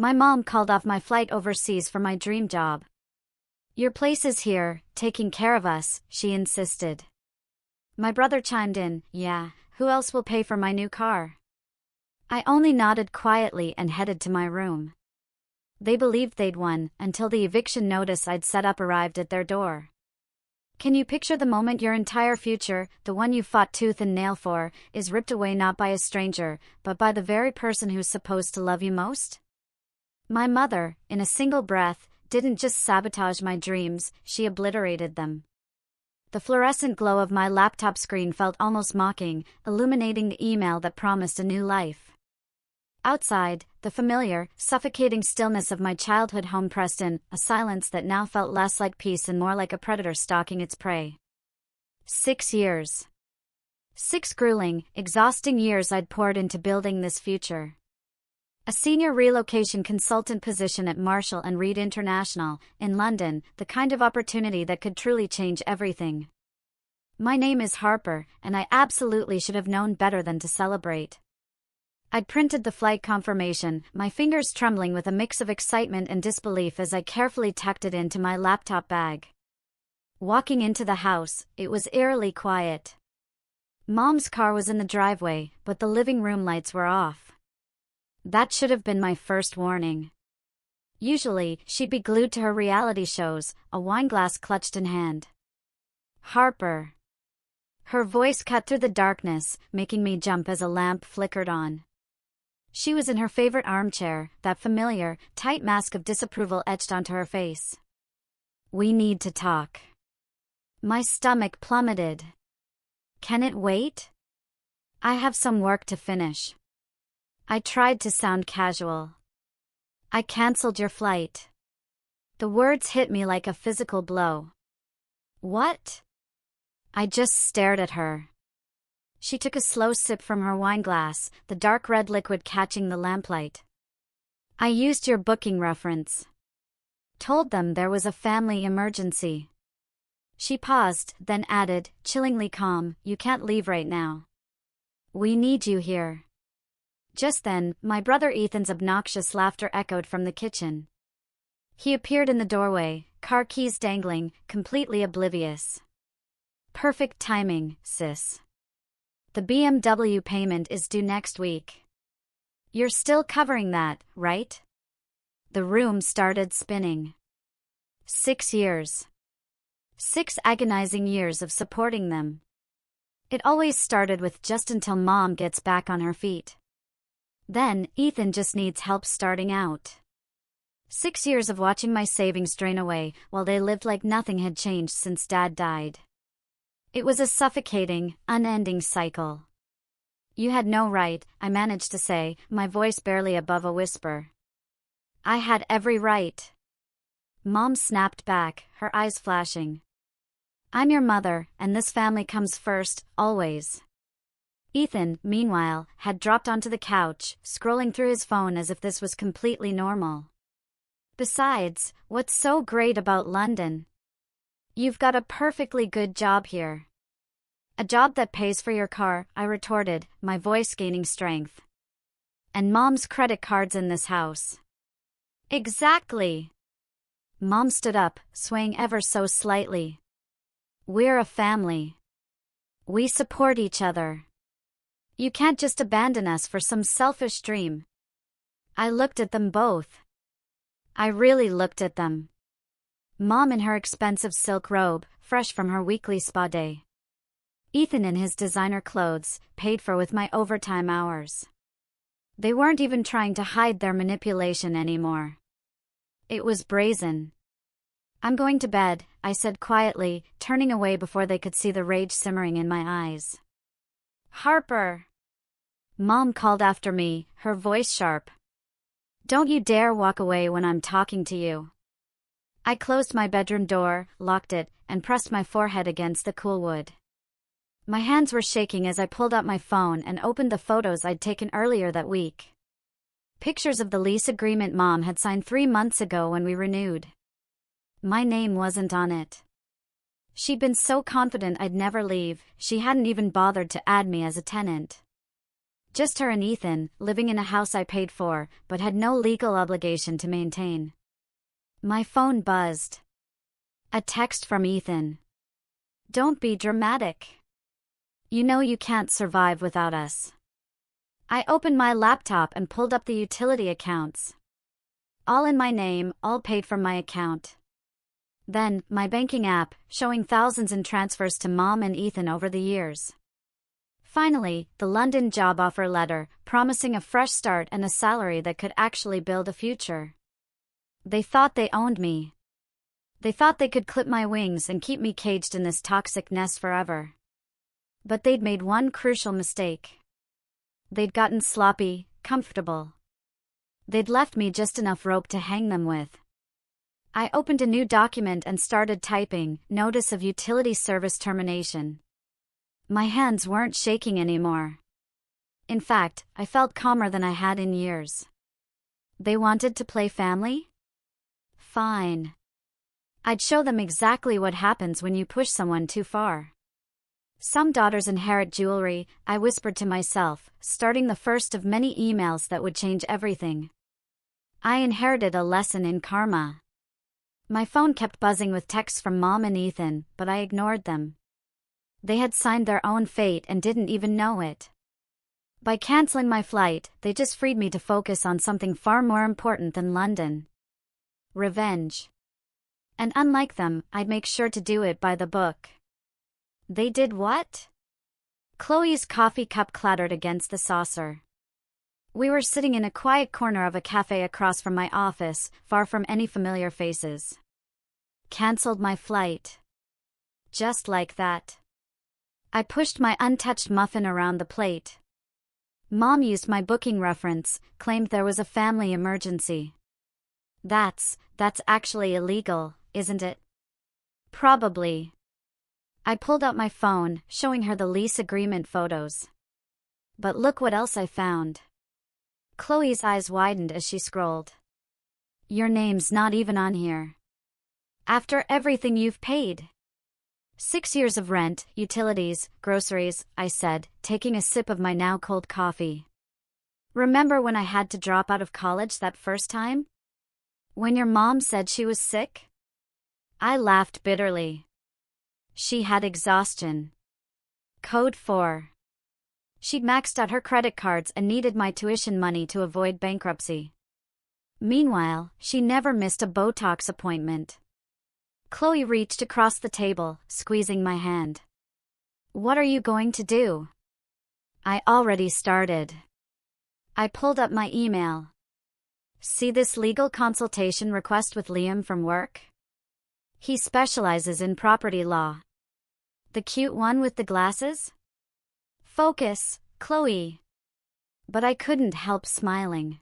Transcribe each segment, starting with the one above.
My mom called off my flight overseas for my dream job. "Your place is here, taking care of us," she insisted. My brother chimed in, "Yeah, who else will pay for my new car?" I only nodded quietly and headed to my room. They believed they'd won until the eviction notice I'd set up arrived at their door. Can you picture the moment your entire future, the one you fought tooth and nail for, is ripped away not by a stranger, but by the very person who's supposed to love you most? My mother, in a single breath, didn't just sabotage my dreams, she obliterated them. The fluorescent glow of my laptop screen felt almost mocking, illuminating the email that promised a new life. Outside, the familiar, suffocating stillness of my childhood home pressed in, a silence that now felt less like peace and more like a predator stalking its prey. 6 years. 6 grueling, exhausting years I'd poured into building this future. A senior relocation consultant position at Marshall & Reed International, in London, the kind of opportunity that could truly change everything. My name is Harper, and I absolutely should have known better than to celebrate. I'd printed the flight confirmation, my fingers trembling with a mix of excitement and disbelief as I carefully tucked it into my laptop bag. Walking into the house, it was eerily quiet. Mom's car was in the driveway, but the living room lights were off. That should have been my first warning. Usually, she'd be glued to her reality shows, a wineglass clutched in hand. "Harper." Her voice cut through the darkness, making me jump as a lamp flickered on. She was in her favorite armchair, that familiar, tight mask of disapproval etched onto her face. "We need to talk." My stomach plummeted. "Can it wait?" "I have some work to finish." I tried to sound casual. "I canceled your flight." The words hit me like a physical blow. "What?" I just stared at her. She took a slow sip from her wineglass, the dark red liquid catching the lamplight. "I used your booking reference. Told them there was a family emergency." She paused, then added, chillingly calm, "You can't leave right now. We need you here." Just then, my brother Ethan's obnoxious laughter echoed from the kitchen. He appeared in the doorway, car keys dangling, completely oblivious. "Perfect timing, sis. The BMW payment is due next week. You're still covering that, right?" The room started spinning. 6 years. 6 agonizing years of supporting them. It always started with "just until Mom gets back on her feet." Then, "Ethan just needs help starting out." 6 years of watching my savings drain away, while they lived like nothing had changed since Dad died. It was a suffocating, unending cycle. "You had no right," I managed to say, my voice barely above a whisper. "I had every right." Mom snapped back, her eyes flashing. "I'm your mother, and this family comes first, always." Ethan, meanwhile, had dropped onto the couch, scrolling through his phone as if this was completely normal. "Besides, what's so great about London? You've got a perfectly good job here." "A job that pays for your car," I retorted, my voice gaining strength. "And Mom's credit card's in this house." "Exactly." Mom stood up, swaying ever so slightly. "We're a family. We support each other. You can't just abandon us for some selfish dream." I looked at them both. I really looked at them. Mom in her expensive silk robe, fresh from her weekly spa day. Ethan in his designer clothes, paid for with my overtime hours. They weren't even trying to hide their manipulation anymore. It was brazen. "I'm going to bed," I said quietly, turning away before they could see the rage simmering in my eyes. "Harper!" Mom called after me, her voice sharp. "Don't you dare walk away when I'm talking to you." I closed my bedroom door, locked it, and pressed my forehead against the cool wood. My hands were shaking as I pulled out my phone and opened the photos I'd taken earlier that week. Pictures of the lease agreement Mom had signed 3 months ago when we renewed. My name wasn't on it. She'd been so confident I'd never leave, she hadn't even bothered to add me as a tenant. Just her and Ethan, living in a house I paid for, but had no legal obligation to maintain. My phone buzzed. A text from Ethan. Don't be dramatic. You know you can't survive without us. I opened my laptop and pulled up the utility accounts. All in my name, all paid from my account. Then, my banking app, showing thousands in transfers to Mom and Ethan over the years. Finally, the London job offer letter, promising a fresh start and a salary that could actually build a future. They thought they owned me. They thought they could clip my wings and keep me caged in this toxic nest forever. But they'd made one crucial mistake. They'd gotten sloppy, comfortable. They'd left me just enough rope to hang them with. I opened a new document and started typing, Notice of Utility Service Termination. My hands weren't shaking anymore. In fact, I felt calmer than I had in years. They wanted to play family? Fine. I'd show them exactly what happens when you push someone too far. Some daughters inherit jewelry, I whispered to myself, starting the first of many emails that would change everything. I inherited a lesson in karma. My phone kept buzzing with texts from Mom and Ethan, but I ignored them. They had signed their own fate and didn't even know it. By canceling my flight, they just freed me to focus on something far more important than London. Revenge. And unlike them, I'd make sure to do it by the book. They did what? Chloe's coffee cup clattered against the saucer. We were sitting in a quiet corner of a cafe across from my office, far from any familiar faces. Cancelled my flight. Just like that. I pushed my untouched muffin around the plate. Mom used my booking reference, claimed there was a family emergency. That's actually illegal, isn't it? Probably. I pulled out my phone, showing her the lease agreement photos. But look what else I found. Chloe's eyes widened as she scrolled. Your name's not even on here. After everything you've paid. 6 years of rent, utilities, groceries, I said, taking a sip of my now cold coffee. Remember when I had to drop out of college that first time? When your mom said she was sick? I laughed bitterly. She had exhaustion. Code 4. She'd maxed out her credit cards and needed my tuition money to avoid bankruptcy. Meanwhile, she never missed a Botox appointment. Chloe reached across the table, squeezing my hand. What are you going to do? I already started. I pulled up my email. See this legal consultation request with Liam from work? He specializes in property law. The cute one with the glasses? Focus, Chloe. But I couldn't help smiling.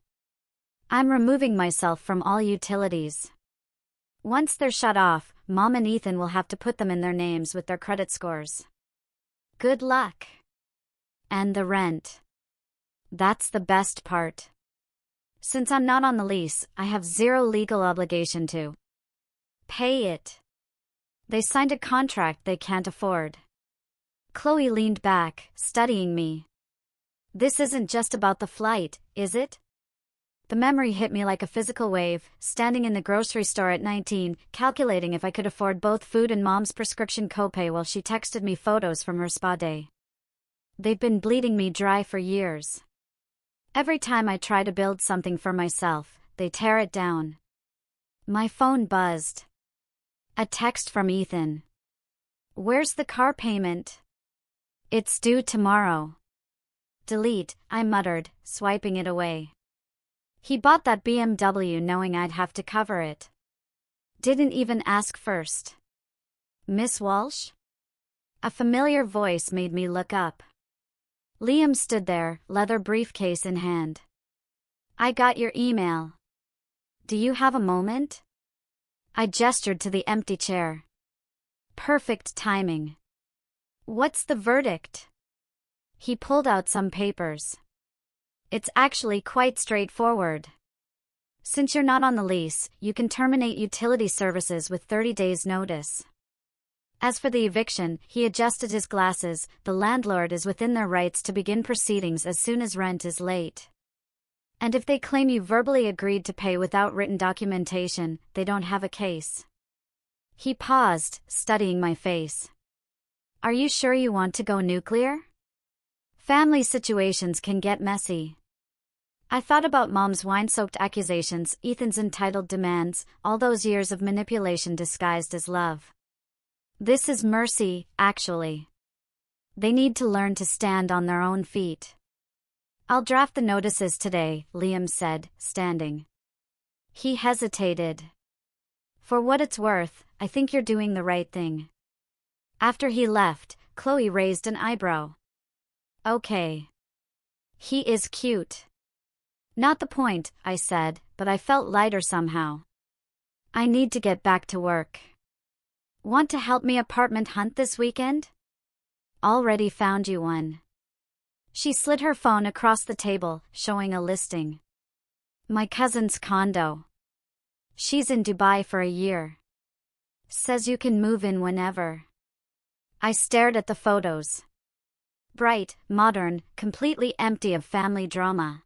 I'm removing myself from all utilities. Once they're shut off, Mom and Ethan will have to put them in their names with their credit scores. Good luck. And the rent. That's the best part. Since I'm not on the lease, I have zero legal obligation to pay it. They signed a contract they can't afford. Chloe leaned back, studying me. This isn't just about the flight, is it? The memory hit me like a physical wave, standing in the grocery store at 19, calculating if I could afford both food and Mom's prescription copay while she texted me photos from her spa day. They've been bleeding me dry for years. Every time I try to build something for myself, they tear it down. My phone buzzed. A text from Ethan. Where's the car payment? It's due tomorrow. Delete, I muttered, swiping it away. He bought that BMW knowing I'd have to cover it. Didn't even ask first. Miss Walsh? A familiar voice made me look up. Liam stood there, leather briefcase in hand. I got your email. Do you have a moment? I gestured to the empty chair. Perfect timing. What's the verdict? He pulled out some papers. It's actually quite straightforward. Since you're not on the lease, you can terminate utility services with 30 days' notice. As for the eviction, he adjusted his glasses. The landlord is within their rights to begin proceedings as soon as rent is late. And if they claim you verbally agreed to pay without written documentation, they don't have a case. He paused, studying my face. Are you sure you want to go nuclear? Family situations can get messy. I thought about Mom's wine-soaked accusations, Ethan's entitled demands, all those years of manipulation disguised as love. This is mercy, actually. They need to learn to stand on their own feet. I'll draft the notices today, Liam said, standing. He hesitated. For what it's worth, I think you're doing the right thing. After he left, Chloe raised an eyebrow. Okay. He is cute. Not the point, I said, but I felt lighter somehow. I need to get back to work. Want to help me apartment hunt this weekend? Already found you one. She slid her phone across the table, showing a listing. My cousin's condo. She's in Dubai for a year. Says you can move in whenever. I stared at the photos. Bright, modern, completely empty of family drama.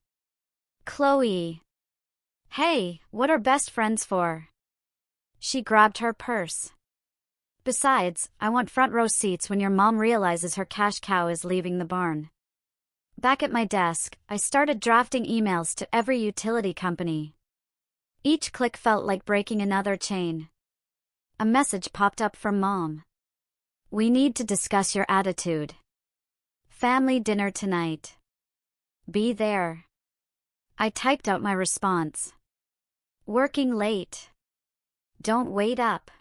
Chloe. Hey, what are best friends for? She grabbed her purse. Besides, I want front row seats when your mom realizes her cash cow is leaving the barn. Back at my desk, I started drafting emails to every utility company. Each click felt like breaking another chain. A message popped up from Mom. We need to discuss your attitude. Family dinner tonight. Be there. I typed out my response. Working late. Don't wait up.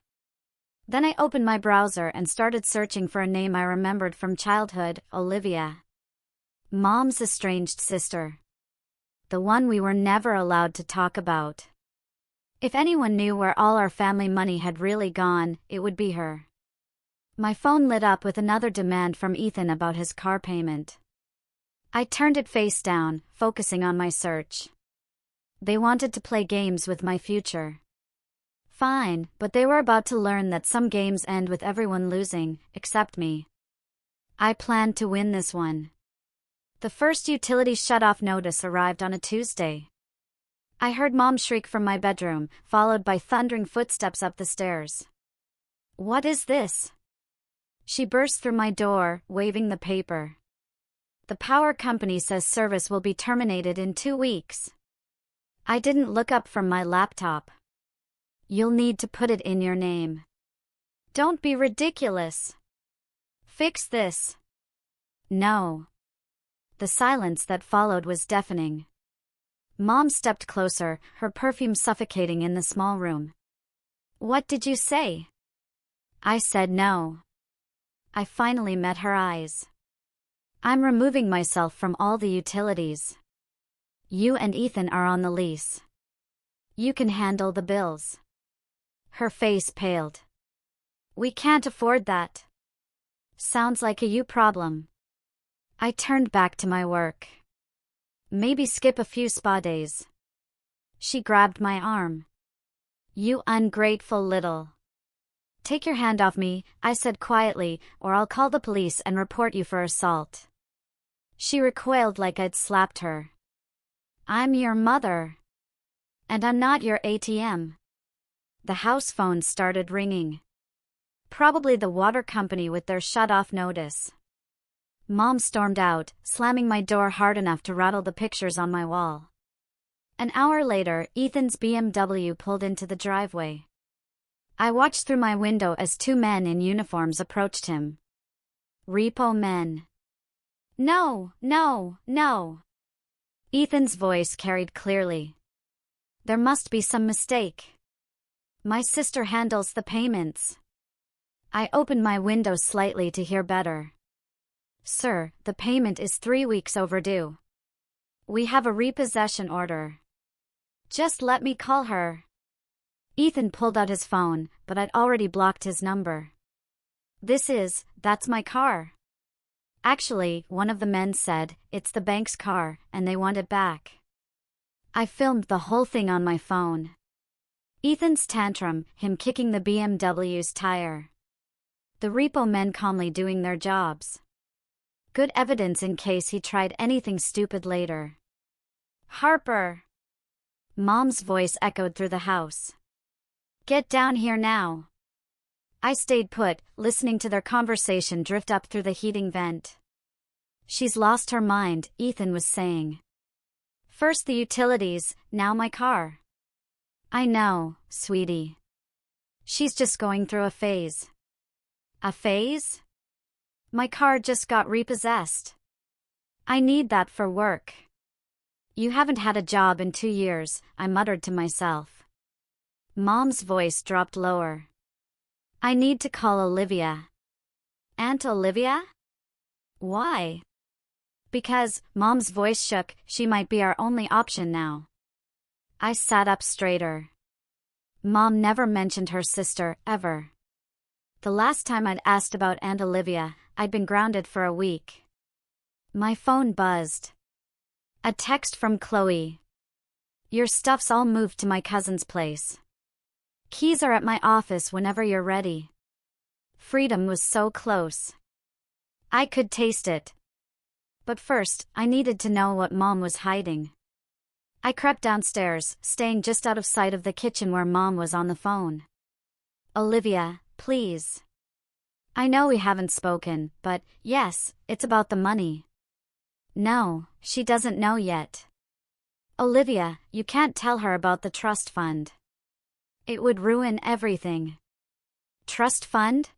Then I opened my browser and started searching for a name I remembered from childhood, Olivia. Mom's estranged sister. The one we were never allowed to talk about. If anyone knew where all our family money had really gone, it would be her. My phone lit up with another demand from Ethan about his car payment. I turned it face down, focusing on my search. They wanted to play games with my future. Fine, but they were about to learn that some games end with everyone losing, except me. I planned to win this one. The first utility shut-off notice arrived on a Tuesday. I heard Mom shriek from my bedroom, followed by thundering footsteps up the stairs. What is this? She burst through my door, waving the paper. The power company says service will be terminated in 2 weeks. I didn't look up from my laptop. You'll need to put it in your name. Don't be ridiculous. Fix this. No. The silence that followed was deafening. Mom stepped closer, her perfume suffocating in the small room. What did you say? I said no. I finally met her eyes. I'm removing myself from all the utilities. You and Ethan are on the lease. You can handle the bills. Her face paled. We can't afford that. Sounds like a you problem. I turned back to my work. Maybe skip a few spa days. She grabbed my arm. You ungrateful little. Take your hand off me, I said quietly, or I'll call the police and report you for assault. She recoiled like I'd slapped her. I'm your mother. And I'm not your ATM. The house phone started ringing. Probably the water company with their shut-off notice. Mom stormed out, slamming my door hard enough to rattle the pictures on my wall. An hour later, Ethan's BMW pulled into the driveway. I watched through my window as 2 men in uniforms approached him. Repo men. No, no, no. Ethan's voice carried clearly. There must be some mistake. My sister handles the payments. I opened my window slightly to hear better. Sir, the payment is 3 weeks overdue. We have a repossession order. Just let me call her. Ethan pulled out his phone, but I'd already blocked his number. That's my car. Actually, one of the men said, it's the bank's car, and they want it back. I filmed the whole thing on my phone. Ethan's tantrum, him kicking the BMW's tire. The repo men calmly doing their jobs. Good evidence in case he tried anything stupid later. Harper! Mom's voice echoed through the house. Get down here now. I stayed put, listening to their conversation drift up through the heating vent. She's lost her mind, Ethan was saying. First the utilities, now my car. I know, sweetie. She's just going through a phase. A phase? My car just got repossessed. I need that for work. You haven't had a job in 2 years, I muttered to myself. Mom's voice dropped lower. I need to call Olivia. Aunt Olivia? Why? Because, Mom's voice shook, she might be our only option now. I sat up straighter. Mom never mentioned her sister, ever. The last time I'd asked about Aunt Olivia, I'd been grounded for a week. My phone buzzed. A text from Chloe. Your stuff's all moved to my cousin's place. Keys are at my office whenever you're ready. Freedom was so close. I could taste it. But first, I needed to know what Mom was hiding. I crept downstairs, staying just out of sight of the kitchen where Mom was on the phone. Olivia, please. I know we haven't spoken, but, yes, it's about the money. No, she doesn't know yet. Olivia, you can't tell her about the trust fund. It would ruin everything. Trust fund?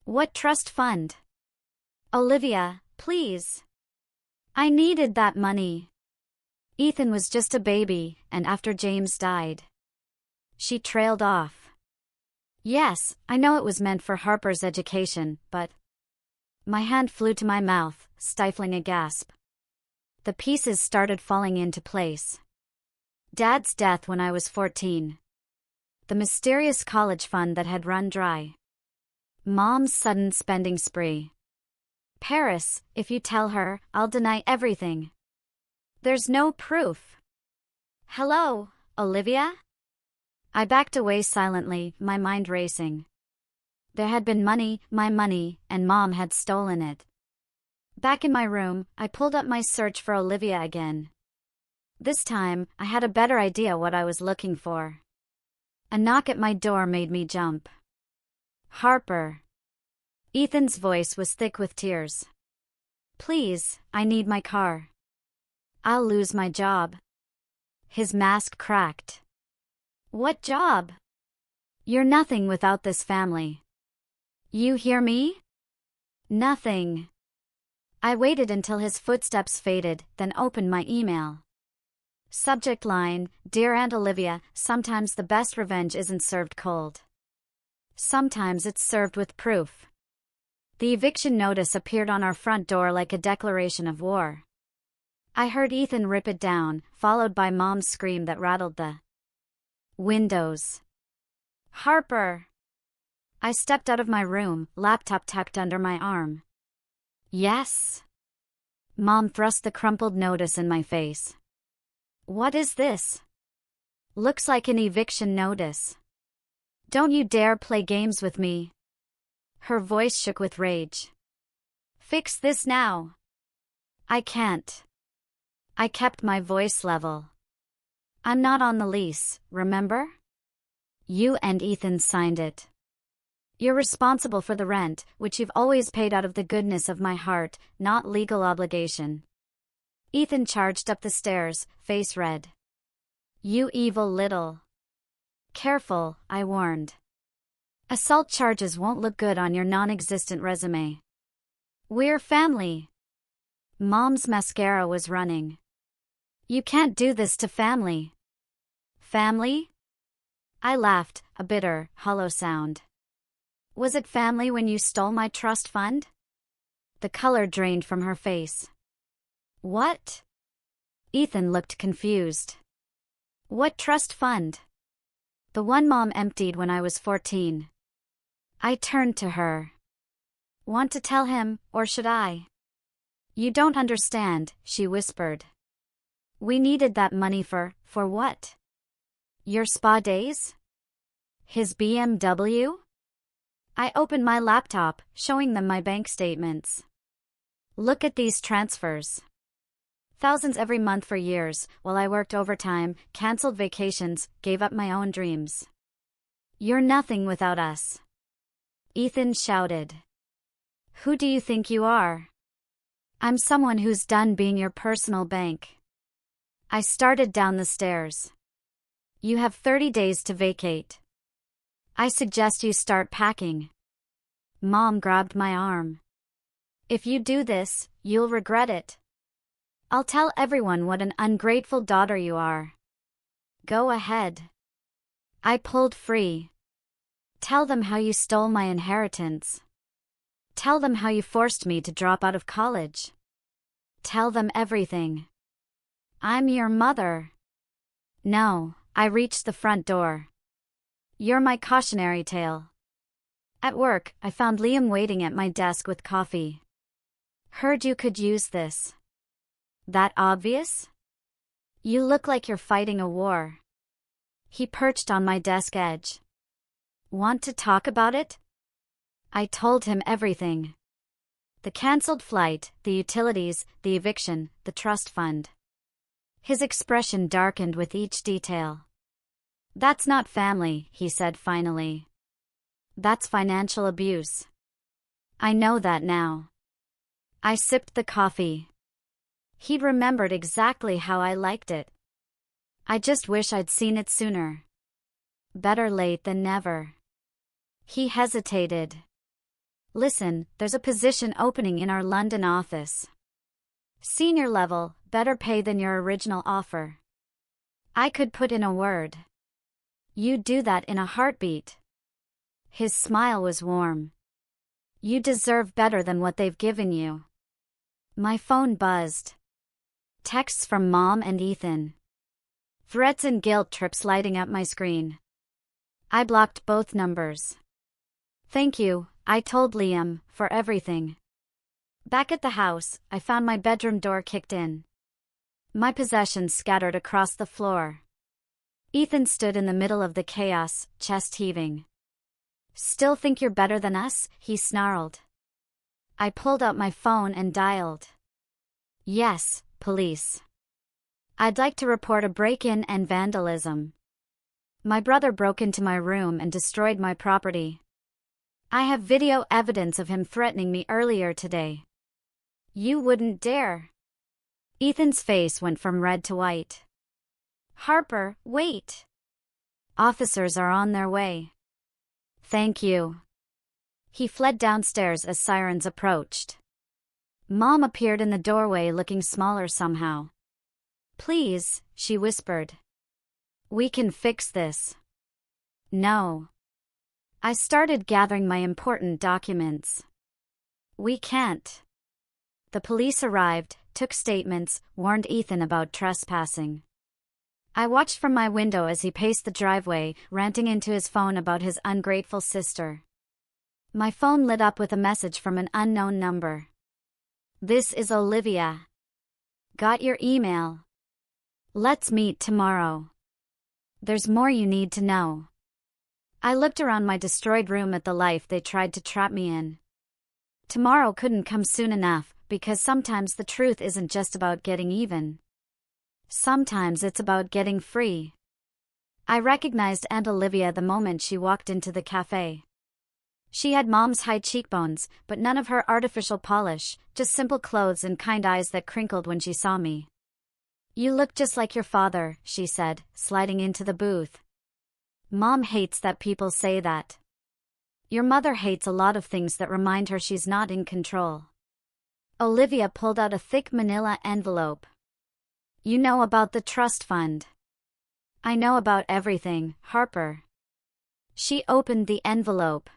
What trust fund? Olivia, please. I needed that money. Ethan was just a baby, and after James died. She trailed off. Yes, I know it was meant for Harper's education, but... My hand flew to my mouth, stifling a gasp. The pieces started falling into place. Dad's death when I was 14. The mysterious college fund that had run dry. Mom's sudden spending spree. Paris, if you tell her, I'll deny everything. There's no proof. Hello, Olivia? I backed away silently, my mind racing. There had been money, my money, and Mom had stolen it. Back in my room, I pulled up my search for Olivia again. This time, I had a better idea what I was looking for. A knock at my door made me jump. Harper. Ethan's voice was thick with tears. Please, I need my car. I'll lose my job. His mask cracked. What job? You're nothing without this family. You hear me? Nothing. I waited until his footsteps faded, then opened my email. Subject line, Dear Aunt Olivia, sometimes the best revenge isn't served cold. Sometimes it's served with proof. The eviction notice appeared on our front door like a declaration of war. I heard Ethan rip it down, followed by Mom's scream that rattled the windows. Harper! I stepped out of my room, laptop tucked under my arm. Yes? Mom thrust the crumpled notice in my face. What is this? Looks like an eviction notice. Don't you dare play games with me. Her voice shook with rage. Fix this now. I can't. I kept my voice level. I'm not on the lease, remember? You and Ethan signed it. You're responsible for the rent, which you've always paid out of the goodness of my heart, not legal obligation. Ethan charged up the stairs, face red. You evil little. Careful, I warned. Assault charges won't look good on your non-existent resume. We're family. Mom's mascara was running. You can't do this to family. Family? I laughed, a bitter, hollow sound. Was it family when you stole my trust fund? The color drained from her face. What? Ethan looked confused. What trust fund? The one Mom emptied when I was 14. I turned to her. Want to tell him, or should I? You don't understand, she whispered. We needed that money for what? Your spa days? His BMW? I opened my laptop, showing them my bank statements. Look at these transfers. Thousands every month for years, while I worked overtime, canceled vacations, gave up my own dreams. You're nothing without us. Ethan shouted. Who do you think you are? I'm someone who's done being your personal bank. I started down the stairs. You have 30 days to vacate. I suggest you start packing. Mom grabbed my arm. If you do this, you'll regret it. I'll tell everyone what an ungrateful daughter you are. Go ahead. I pulled free. Tell them how you stole my inheritance. Tell them how you forced me to drop out of college. Tell them everything. I'm your mother. No, I reached the front door. You're my cautionary tale. At work, I found Liam waiting at my desk with coffee. Heard you could use this. That obvious? You look like you're fighting a war. He perched on my desk edge. Want to talk about it? I told him everything. The cancelled flight, the utilities, the eviction, the trust fund. His expression darkened with each detail. That's not family, he said finally. That's financial abuse. I know that now. I sipped the coffee. He'd remembered exactly how I liked it. I just wish I'd seen it sooner. Better late than never. He hesitated. Listen, there's a position opening in our London office. Senior level, better pay than your original offer. I could put in a word. You'd do that in a heartbeat. His smile was warm. You deserve better than what they've given you. My phone buzzed. Texts from Mom and Ethan. Threats and guilt trips lighting up my screen. I blocked both numbers. Thank you, I told Liam, for everything. Back at the house, I found my bedroom door kicked in. My possessions scattered across the floor. Ethan stood in the middle of the chaos, chest heaving. Still think you're better than us? He snarled. I pulled out my phone and dialed. Yes, police. I'd like to report a break-in and vandalism. My brother broke into my room and destroyed my property. I have video evidence of him threatening me earlier today. You wouldn't dare. Ethan's face went from red to white. Harper, wait. Officers are on their way. Thank you. He fled downstairs as sirens approached. Mom appeared in the doorway looking smaller somehow. Please, she whispered. We can fix this. No. I started gathering my important documents. We can't. The police arrived, took statements, warned Ethan about trespassing. I watched from my window as he paced the driveway, ranting into his phone about his ungrateful sister. My phone lit up with a message from an unknown number. This is Olivia. Got your email. Let's meet tomorrow. There's more you need to know. I looked around my destroyed room at the life they tried to trap me in. Tomorrow couldn't come soon enough, because sometimes the truth isn't just about getting even. Sometimes it's about getting free. I recognized Aunt Olivia the moment she walked into the cafe. She had Mom's high cheekbones, but none of her artificial polish, just simple clothes and kind eyes that crinkled when she saw me. You look just like your father, she said, sliding into the booth. Mom hates that people say that. Your mother hates a lot of things that remind her she's not in control. Olivia pulled out a thick manila envelope. You know about the trust fund. I know about everything, Harper. She opened the envelope.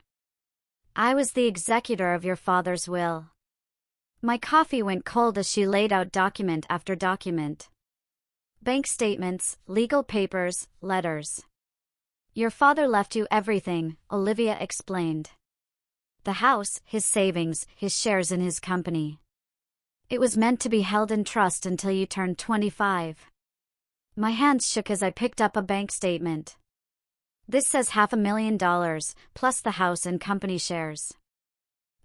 I was the executor of your father's will. My coffee went cold as she laid out document after document. Bank statements, legal papers, letters. Your father left you everything, Olivia explained. The house, his savings, his shares in his company. It was meant to be held in trust until you turned 25. My hands shook as I picked up a bank statement. This says $500,000, plus the house and company shares.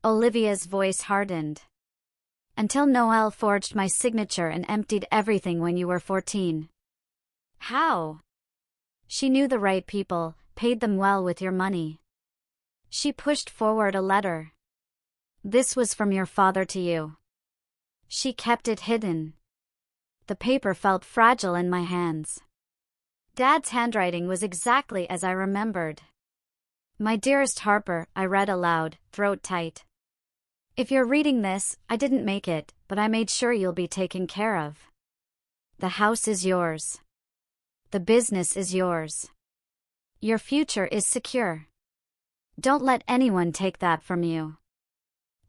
Olivia's voice hardened. Until Noel forged my signature and emptied everything when you were 14. How? She knew the right people, paid them well with your money. She pushed forward a letter. This was from your father to you. She kept it hidden. The paper felt fragile in my hands. Dad's handwriting was exactly as I remembered. My dearest Harper, I read aloud, throat tight. If you're reading this, I didn't make it, but I made sure you'll be taken care of. The house is yours. The business is yours. Your future is secure. Don't let anyone take that from you.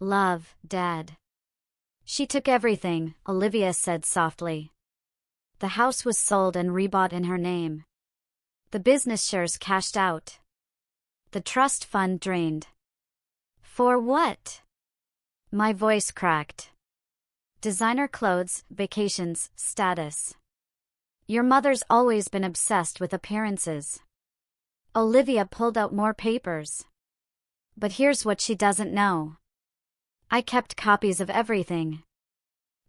Love, Dad. She took everything, Olivia said softly. The house was sold and rebought in her name. The business shares cashed out. The trust fund drained. For what? My voice cracked. Designer clothes, vacations, status. Your mother's always been obsessed with appearances. Olivia pulled out more papers. But here's what she doesn't know. I kept copies of everything.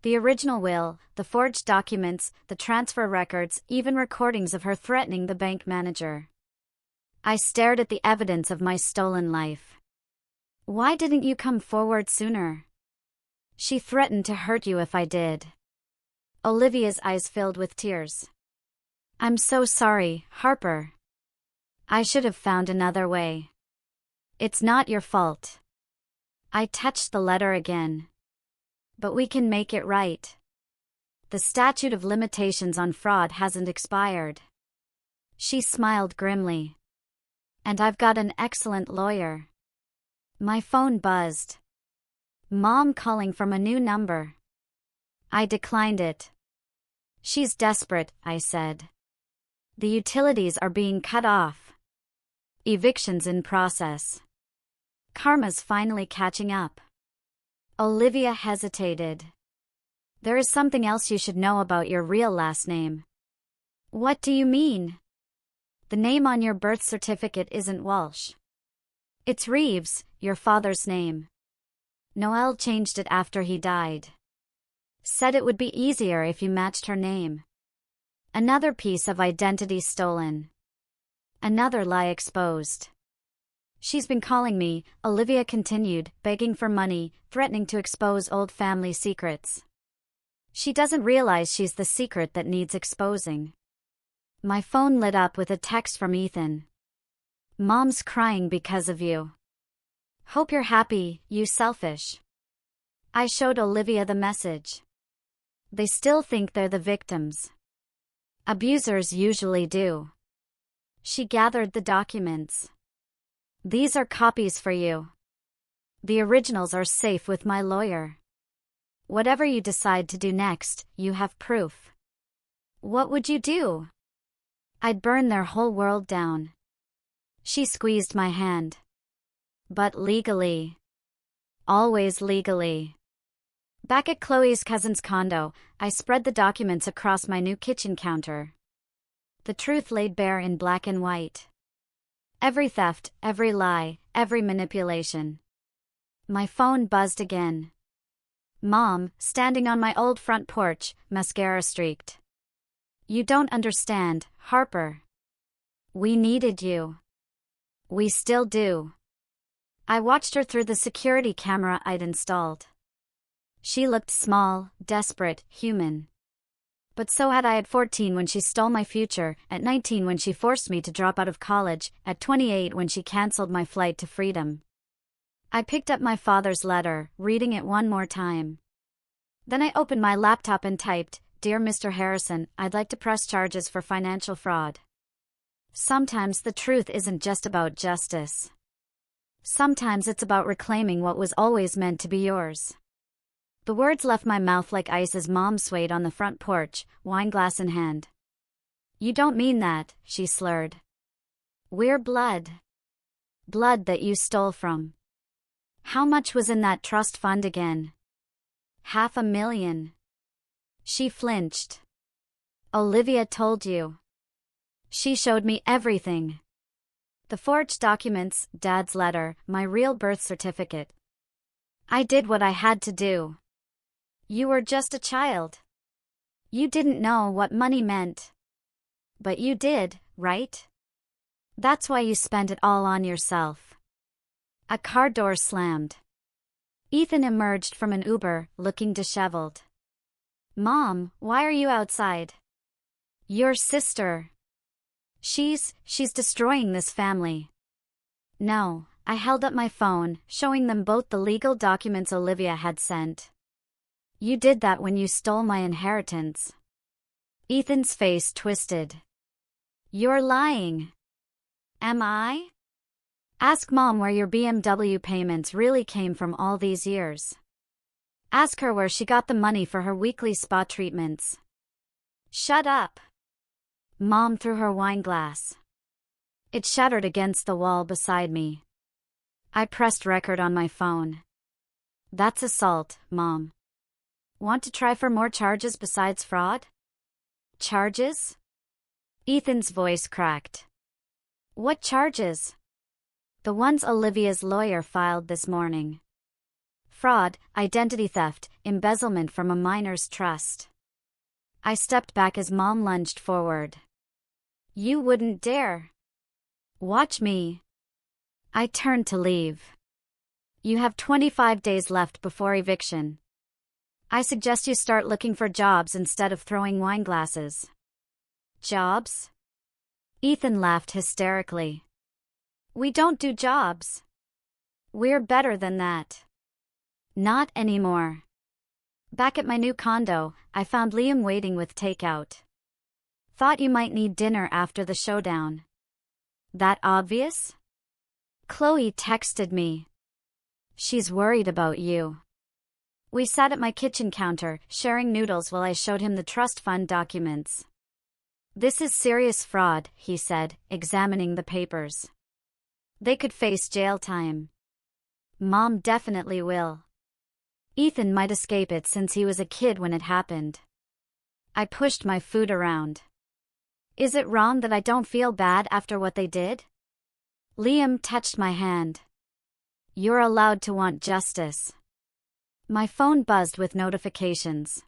The original will, the forged documents, the transfer records, even recordings of her threatening the bank manager. I stared at the evidence of my stolen life. Why didn't you come forward sooner? She threatened to hurt you if I did. Olivia's eyes filled with tears. I'm so sorry, Harper. I should have found another way. It's not your fault. I touched the letter again. But we can make it right. The statute of limitations on fraud hasn't expired. She smiled grimly. And I've got an excellent lawyer. My phone buzzed. Mom calling from a new number. I declined it. She's desperate, I said. The utilities are being cut off. Eviction's in process. Karma's finally catching up. Olivia hesitated. There is something else you should know about your real last name. What do you mean? The name on your birth certificate isn't Walsh. It's Reeves, your father's name. Noel changed it after he died. Said it would be easier if you matched her name. Another piece of identity stolen. Another lie exposed. She's been calling me, Olivia continued, begging for money, threatening to expose old family secrets. She doesn't realize she's the secret that needs exposing. My phone lit up with a text from Ethan. Mom's crying because of you. Hope you're happy, you selfish. I showed Olivia the message. They still think they're the victims. Abusers usually do. She gathered the documents. These are copies for you. The originals are safe with my lawyer. Whatever you decide to do next, you have proof. What would you do? I'd burn their whole world down. She squeezed my hand. But legally. Always legally. Back at Chloe's cousin's condo, I spread the documents across my new kitchen counter. The truth laid bare in black and white. Every theft, every lie, every manipulation. My phone buzzed again. Mom, standing on my old front porch, mascara streaked. You don't understand, Harper. We needed you. We still do. I watched her through the security camera I'd installed. She looked small, desperate, human. But so had I at 14 when she stole my future, at 19 when she forced me to drop out of college, at 28 when she canceled my flight to freedom. I picked up my father's letter, reading it one more time. Then I opened my laptop and typed, Dear Mr. Harrison, I'd like to press charges for financial fraud. Sometimes the truth isn't just about justice. Sometimes it's about reclaiming what was always meant to be yours. The words left my mouth like ice as Mom swayed on the front porch, wineglass in hand. You don't mean that, she slurred. We're blood. Blood that you stole from. How much was in that trust fund again? $500,000. She flinched. Olivia told you. She showed me everything. The forged documents, Dad's letter, my real birth certificate. I did what I had to do. You were just a child. You didn't know what money meant. But you did, right? That's why you spent it all on yourself. A car door slammed. Ethan emerged from an Uber, looking disheveled. Mom, why are you outside? Your sister. She's destroying this family. No, I held up my phone, showing them both the legal documents Olivia had sent. You did that when you stole my inheritance. Ethan's face twisted. You're lying. Am I? Ask Mom where your BMW payments really came from all these years. Ask her where she got the money for her weekly spa treatments. Shut up. Mom threw her wine glass. It shattered against the wall beside me. I pressed record on my phone. That's assault, Mom. Want to try for more charges besides fraud? Charges? Ethan's voice cracked. What charges? The ones Olivia's lawyer filed this morning. Fraud, identity theft, embezzlement from a minor's trust. I stepped back as Mom lunged forward. You wouldn't dare. Watch me. I turned to leave. You have 25 days left before eviction. I suggest you start looking for jobs instead of throwing wine glasses. Jobs? Ethan laughed hysterically. We don't do jobs. We're better than that. Not anymore. Back at my new condo, I found Liam waiting with takeout. Thought you might need dinner after the showdown. That obvious? Chloe texted me. She's worried about you. We sat at my kitchen counter, sharing noodles while I showed him the trust fund documents. This is serious fraud, he said, examining the papers. They could face jail time. Mom definitely will. Ethan might escape it since he was a kid when it happened. I pushed my food around. Is it wrong that I don't feel bad after what they did? Liam touched my hand. You're allowed to want justice. My phone buzzed with notifications.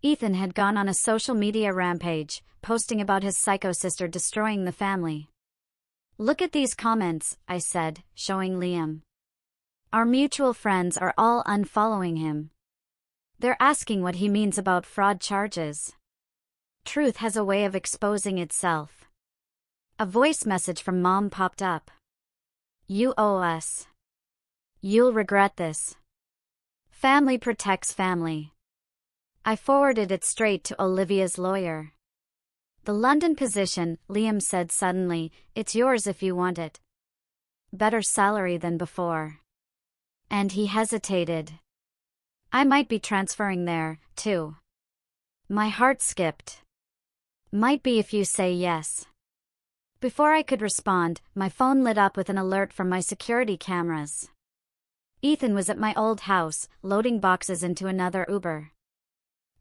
Ethan had gone on a social media rampage, posting about his psycho sister destroying the family. Look at these comments, I said, showing Liam. Our mutual friends are all unfollowing him. They're asking what he means about fraud charges. Truth has a way of exposing itself. A voice message from Mom popped up. You owe us. You'll regret this. Family protects family. I forwarded it straight to Olivia's lawyer. The London position, Liam said suddenly, it's yours if you want it. Better salary than before. And he hesitated. I might be transferring there, too. My heart skipped. Might be if you say yes. Before I could respond, my phone lit up with an alert from my security cameras. Ethan was at my old house, loading boxes into another Uber.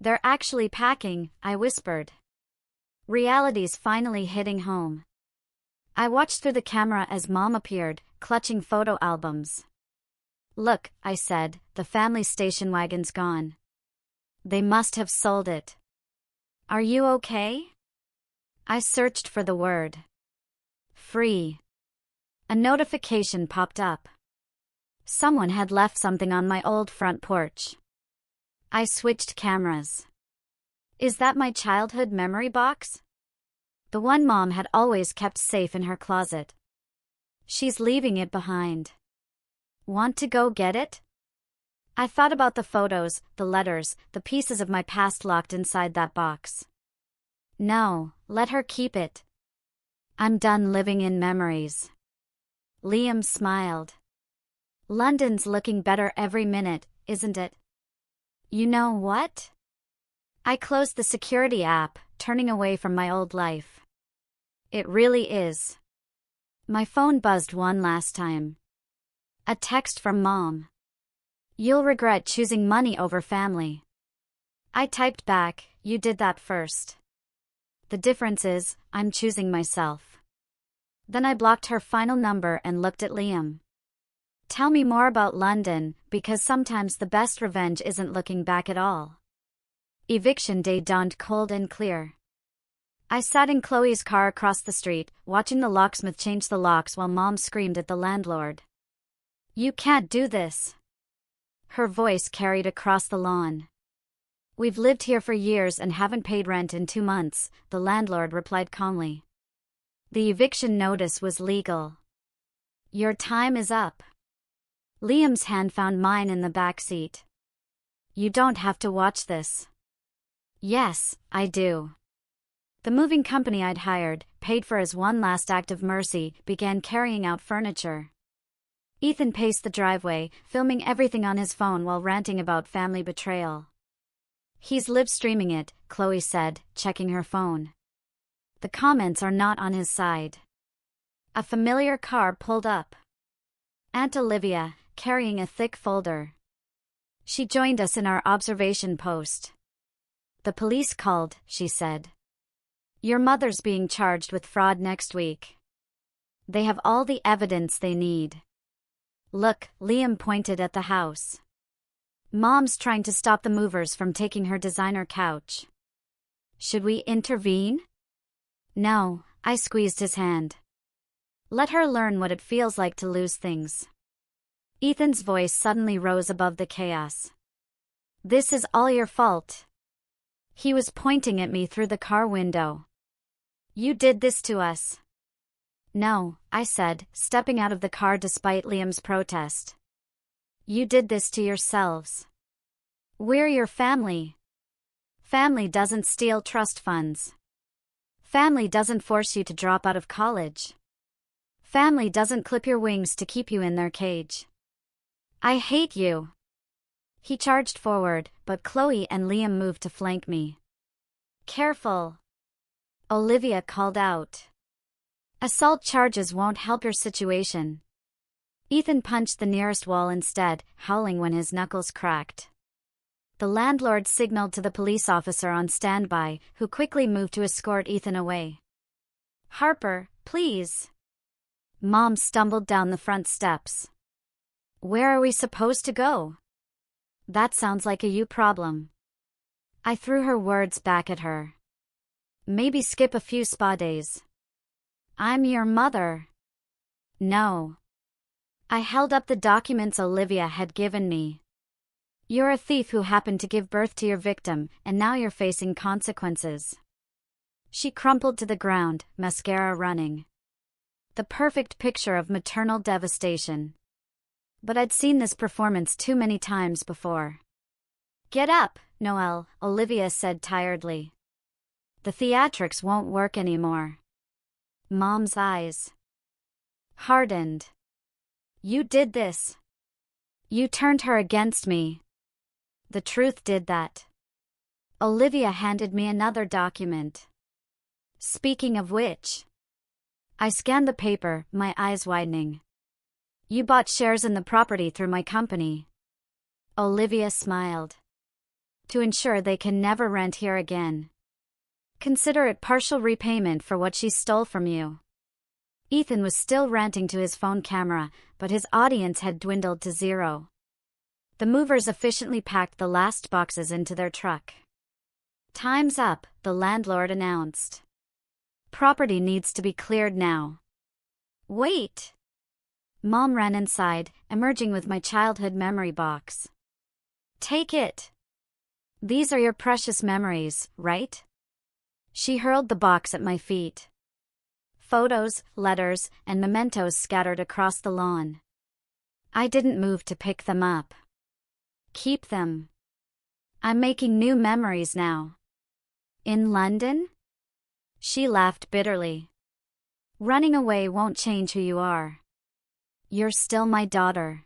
They're actually packing, I whispered. Reality's finally hitting home. I watched through the camera as Mom appeared, clutching photo albums. Look, I said, the family station wagon's gone. They must have sold it. Are you okay? I searched for the word. Free. A notification popped up. Someone had left something on my old front porch. I switched cameras. Is that my childhood memory box? The one Mom had always kept safe in her closet. She's leaving it behind. Want to go get it? I thought about the photos, the letters, the pieces of my past locked inside that box. No, let her keep it. I'm done living in memories. Liam smiled. London's looking better every minute, isn't it? You know what? I closed the security app, turning away from my old life. It really is. My phone buzzed one last time. A text from Mom. You'll regret choosing money over family. I typed back, you did that first. The difference is, I'm choosing myself. Then I blocked her final number and looked at Liam. Tell me more about London, because sometimes the best revenge isn't looking back at all. Eviction day dawned cold and clear. I sat in Chloe's car across the street, watching the locksmith change the locks while Mom screamed at the landlord. You can't do this. Her voice carried across the lawn. We've lived here for years and haven't paid rent in 2 months, the landlord replied calmly. The eviction notice was legal. Your time is up. Liam's hand found mine in the back seat. You don't have to watch this. Yes, I do. The moving company I'd hired, paid for as one last act of mercy, began carrying out furniture. Ethan paced the driveway, filming everything on his phone while ranting about family betrayal. He's live streaming it, Chloe said, checking her phone. The comments are not on his side. A familiar car pulled up. Aunt Olivia, carrying a thick folder. She joined us in our observation post. The police called, she said. Your mother's being charged with fraud next week. They have all the evidence they need. Look, Liam pointed at the house. Mom's trying to stop the movers from taking her designer couch. Should we intervene? No, I squeezed his hand. Let her learn what it feels like to lose things. Ethan's voice suddenly rose above the chaos. This is all your fault. He was pointing at me through the car window. You did this to us. No, I said, stepping out of the car despite Liam's protest. You did this to yourselves. We're your family. Family doesn't steal trust funds. Family doesn't force you to drop out of college. Family doesn't clip your wings to keep you in their cage. I hate you. He charged forward, but Chloe and Liam moved to flank me. Careful. Olivia called out. Assault charges won't help your situation. Ethan punched the nearest wall instead, howling when his knuckles cracked. The landlord signaled to the police officer on standby, who quickly moved to escort Ethan away. Harper, please. Mom stumbled down the front steps. Where are we supposed to go? That sounds like a you problem. I threw her words back at her. Maybe skip a few spa days. I'm your mother. No. I held up the documents Olivia had given me. You're a thief who happened to give birth to your victim, and now you're facing consequences. She crumpled to the ground, mascara running. The perfect picture of maternal devastation. But I'd seen this performance too many times before. Get up, Noelle, Olivia said tiredly. The theatrics won't work anymore. Mom's eyes hardened. You did this. You turned her against me. The truth did that. Olivia handed me another document. Speaking of which, I scanned the paper, my eyes widening. You bought shares in the property through my company. Olivia smiled. To ensure they can never rent here again. Consider it partial repayment for what she stole from you. Ethan was still ranting to his phone camera, but his audience had dwindled to zero. The movers efficiently packed the last boxes into their truck. Time's up, the landlord announced. Property needs to be cleared now. Wait! Mom ran inside, emerging with my childhood memory box. Take it. These are your precious memories, right? She hurled the box at my feet. Photos, letters, and mementos scattered across the lawn. I didn't move to pick them up. Keep them. I'm making new memories now. In London? She laughed bitterly. Running away won't change who you are. You're still my daughter.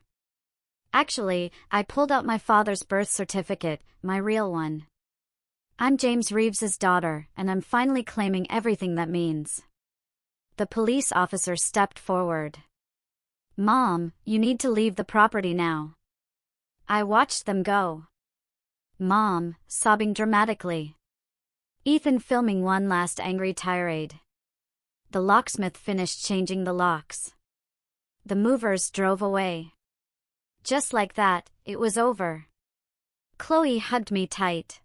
Actually, I pulled out my father's birth certificate, my real one. I'm James Reeves's daughter, and I'm finally claiming everything that means. The police officer stepped forward. Mom, you need to leave the property now. I watched them go. Mom, sobbing dramatically. Ethan filming one last angry tirade. The locksmith finished changing the locks. The movers drove away. Just like that, it was over. Chloe hugged me tight.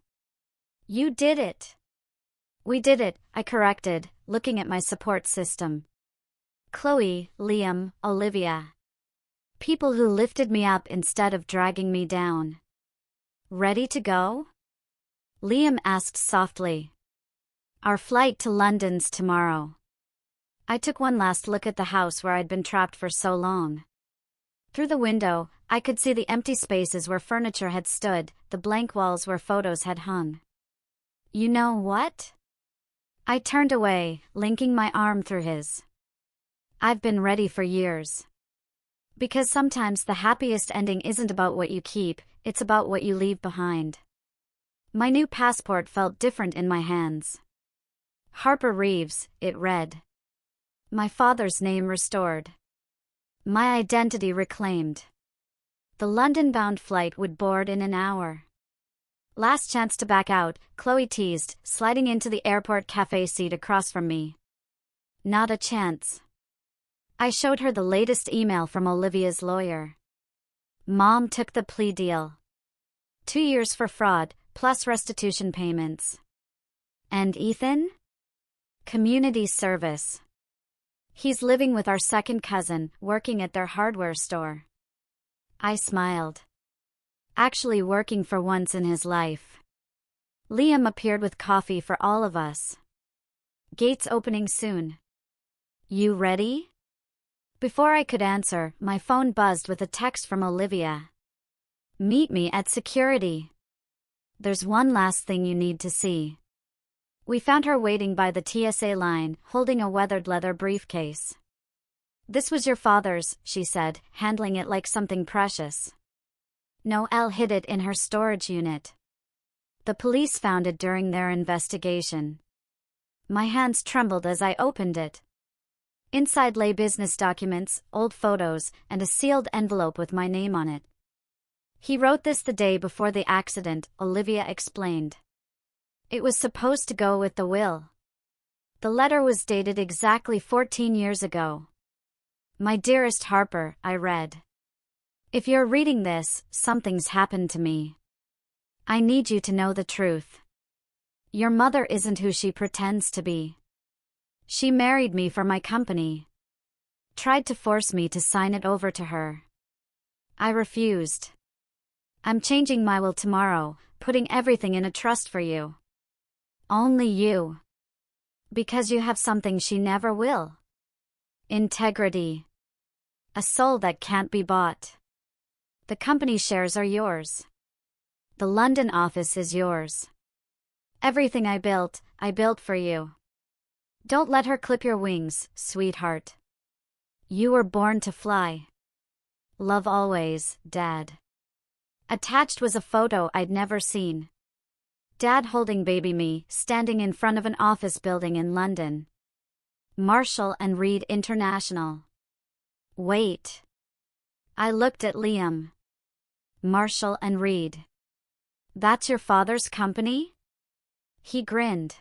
You did it. We did it, I corrected, looking at my support system. Chloe, Liam, Olivia. People who lifted me up instead of dragging me down. Ready to go? Liam asked softly. Our flight to London's tomorrow. I took one last look at the house where I'd been trapped for so long. Through the window, I could see the empty spaces where furniture had stood, the blank walls where photos had hung. You know what? I turned away, linking my arm through his. I've been ready for years. Because sometimes the happiest ending isn't about what you keep, it's about what you leave behind. My new passport felt different in my hands. Harper Reeves, it read. My father's name restored. My identity reclaimed. The London-bound flight would board in an hour. Last chance to back out, Chloe teased, sliding into the airport cafe seat across from me. Not a chance. I showed her the latest email from Olivia's lawyer. Mom took the plea deal. 2 years for fraud, plus restitution payments. And Ethan? Community service. He's living with our second cousin, working at their hardware store. I smiled. Actually working for once in his life. Liam appeared with coffee for all of us. Gates opening soon. You ready? Before I could answer, my phone buzzed with a text from Olivia. Meet me at security. There's one last thing you need to see. We found her waiting by the TSA line, holding a weathered leather briefcase. This was your father's, she said, handling it like something precious. Noelle hid it in her storage unit. The police found it during their investigation. My hands trembled as I opened it. Inside lay business documents, old photos, and a sealed envelope with my name on it. He wrote this the day before the accident, Olivia explained. It was supposed to go with the will. The letter was dated exactly 14 years ago. My dearest Harper, I read. If you're reading this, something's happened to me. I need you to know the truth. Your mother isn't who she pretends to be. She married me for my company. Tried to force me to sign it over to her. I refused. I'm changing my will tomorrow, putting everything in a trust for you. Only you. Because you have something she never will. Integrity. A soul that can't be bought. The company shares are yours. The London office is yours. Everything I built for you. Don't let her clip your wings, sweetheart. You were born to fly. Love always, Dad. Attached was a photo I'd never seen. Dad holding baby me, standing in front of an office building in London. Marshall and Reed International. Wait. I looked at Liam. Marshall and Reed. That's your father's company? He grinned.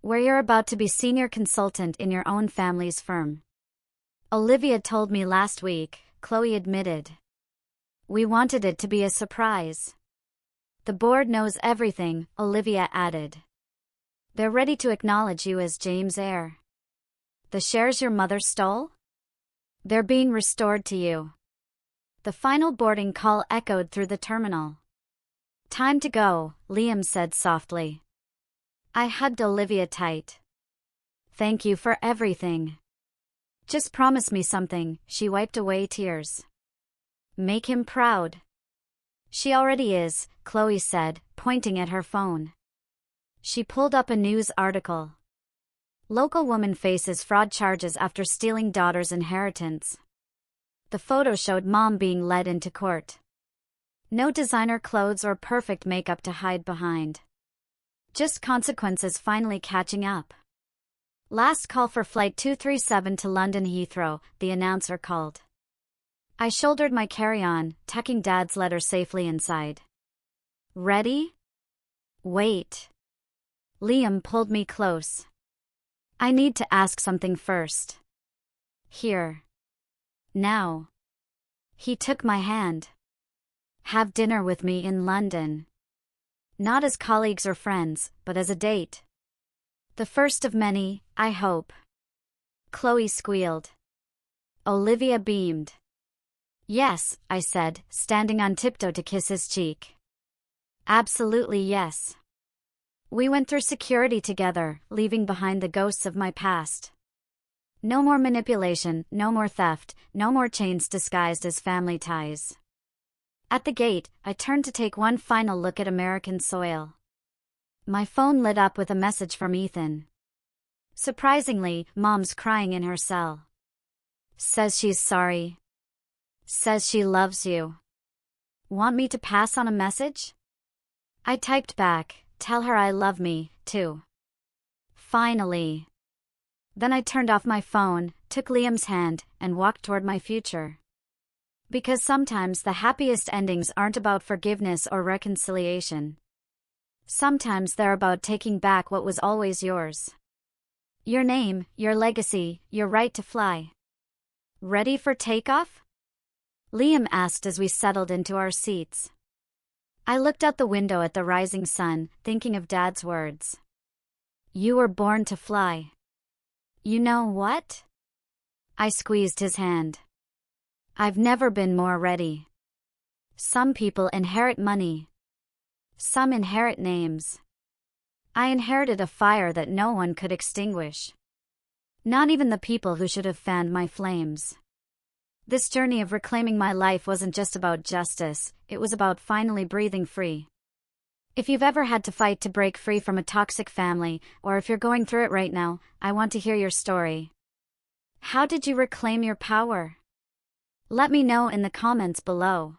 Where you're about to be senior consultant in your own family's firm. Olivia told me last week, Chloe admitted. We wanted it to be a surprise. The board knows everything, Olivia added. They're ready to acknowledge you as James' heir. The shares your mother stole? They're being restored to you. The final boarding call echoed through the terminal. Time to go, Liam said softly. I hugged Olivia tight. Thank you for everything. Just promise me something, she wiped away tears. Make him proud. She already is, Chloe said, pointing at her phone. She pulled up a news article. Local woman faces fraud charges after stealing daughter's inheritance. The photo showed mom being led into court. No designer clothes or perfect makeup to hide behind. Just consequences finally catching up. Last call for Flight 237 to London Heathrow, the announcer called. I shouldered my carry-on, tucking Dad's letter safely inside. Ready? Wait. Liam pulled me close. I need to ask something first. Here. Now. He took my hand. Have dinner with me in London. Not as colleagues or friends, but as a date. The first of many, I hope. Chloe squealed. Olivia beamed. Yes, I said, standing on tiptoe to kiss his cheek. Absolutely yes. We went through security together, leaving behind the ghosts of my past. No more manipulation, no more theft, no more chains disguised as family ties. At the gate, I turned to take one final look at American soil. My phone lit up with a message from Ethan. Surprisingly, Mom's crying in her cell. Says she's sorry. Says she loves you. Want me to pass on a message? I typed back, tell her I love me, too. Finally. Then I turned off my phone, took Liam's hand, and walked toward my future. Because sometimes the happiest endings aren't about forgiveness or reconciliation. Sometimes they're about taking back what was always yours. Your name, your legacy, your right to fly. Ready for takeoff? Liam asked as we settled into our seats. I looked out the window at the rising sun, thinking of Dad's words. You were born to fly. You know what? I squeezed his hand. I've never been more ready. Some people inherit money. Some inherit names. I inherited a fire that no one could extinguish. Not even the people who should have fanned my flames. This journey of reclaiming my life wasn't just about justice, it was about finally breathing free. If you've ever had to fight to break free from a toxic family, or if you're going through it right now, I want to hear your story. How did you reclaim your power? Let me know in the comments below.